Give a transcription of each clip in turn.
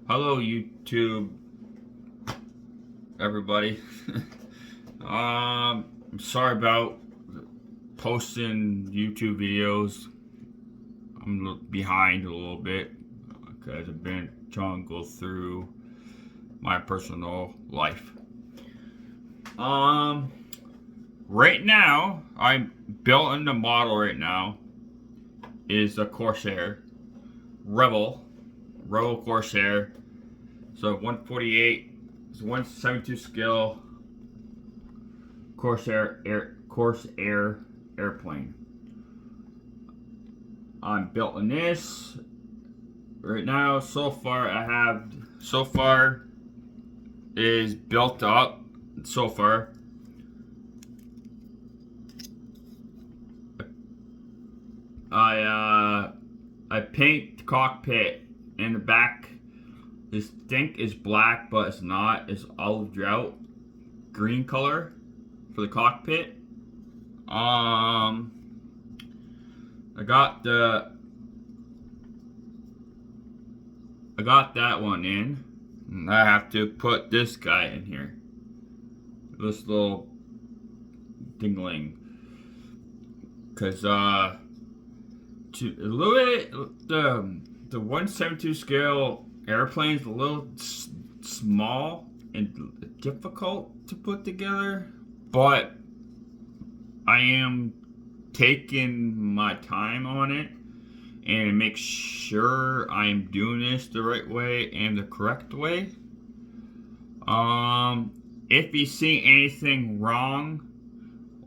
Hello, YouTube, everybody. I'm sorry about posting YouTube videos. I'm behind a little bit because I've been trying to go through my personal life. Right now, I'm building the model right now is a Corsair Revell Corsair. So 148 is 172 scale Corsair airplane. I'm building this right now. So far is built up. So far, I paint the cockpit in the back. This think is black, but it's not. It's olive drought green color for the cockpit. I got that one in. And I have to put this guy in here. This little dingling. Cause to a little bit the 172 scale airplane is a little small and difficult to put together, but I am taking my time on it and make sure I am doing this the right way and the correct way. If you see anything wrong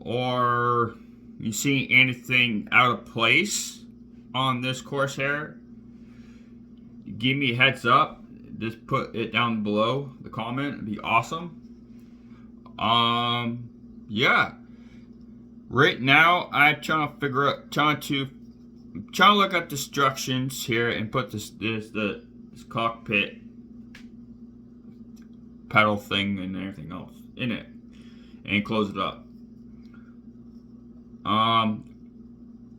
or you see anything out of place on this Corsair, give me a heads up. Just put it down below the comment. It'd be awesome. Yeah. Right now, I'm trying to look at the instructions here and put this cockpit pedal thing and everything else in it and close it up.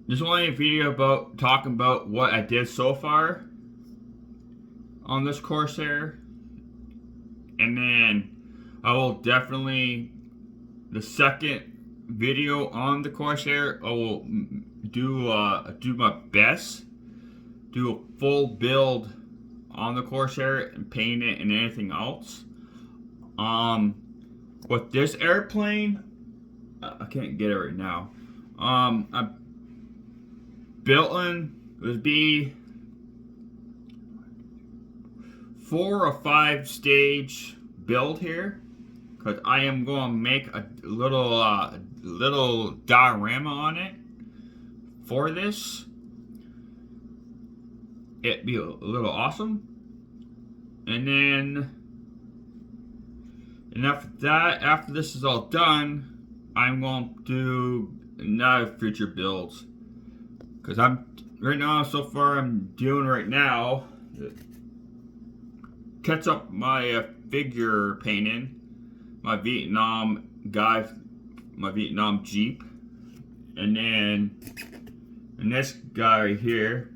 This is only a video about talking about what I did so far on this Corsair, and then I will definitely the second video on the Corsair I will do my best, do a full build on the Corsair and paint it and anything else. With this airplane, I can't get it right now. I'm building would be 4 or 5 stage build here, because I am going to make a little diorama on it for this. It'd be a little awesome. And then after this is all done, I'm going to do another future builds, because I'm doing right now catch up my figure painting, my Vietnam Jeep, and this guy right here.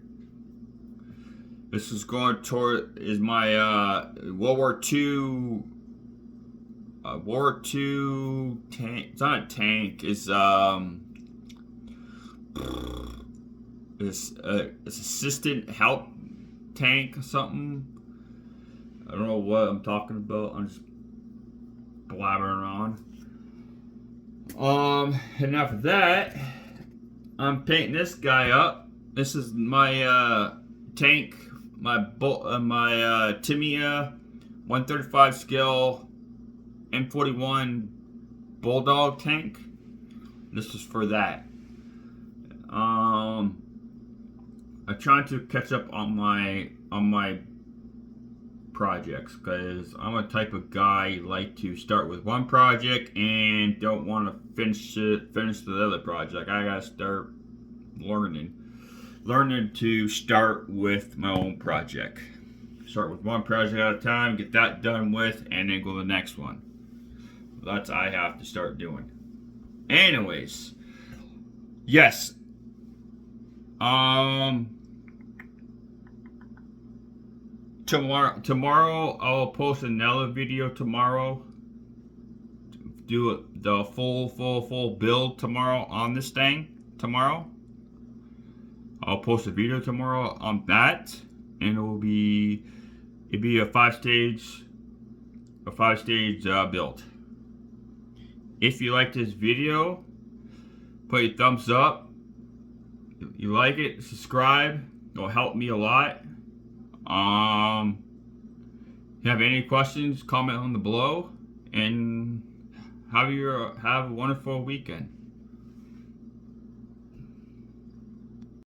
This is going toward is my World War II tank. It's not a tank. It's assistant help tank or something. I don't know what I'm talking about. I'm just blabbering on. And after that, I'm painting this guy up. This is my tank, my Tamiya 135 scale M41 Bulldog tank. This is for that. I'm trying to catch up on my projects, because I'm a type of guy like to start with one project and don't want to finish the other project. I gotta start learning to start with my own project. Start with one project at a time, get that done with, and then go to the next one. That's what I have to start doing. Anyways, yes. tomorrow I'll post another video tomorrow. Do the full build tomorrow on this thing tomorrow. I'll post a video tomorrow on that, and it'll be a five-stage build. If you like this video, put your thumbs up. If you like it, subscribe. It'll help me a lot. If you have any questions, comment on the below, and have a wonderful weekend.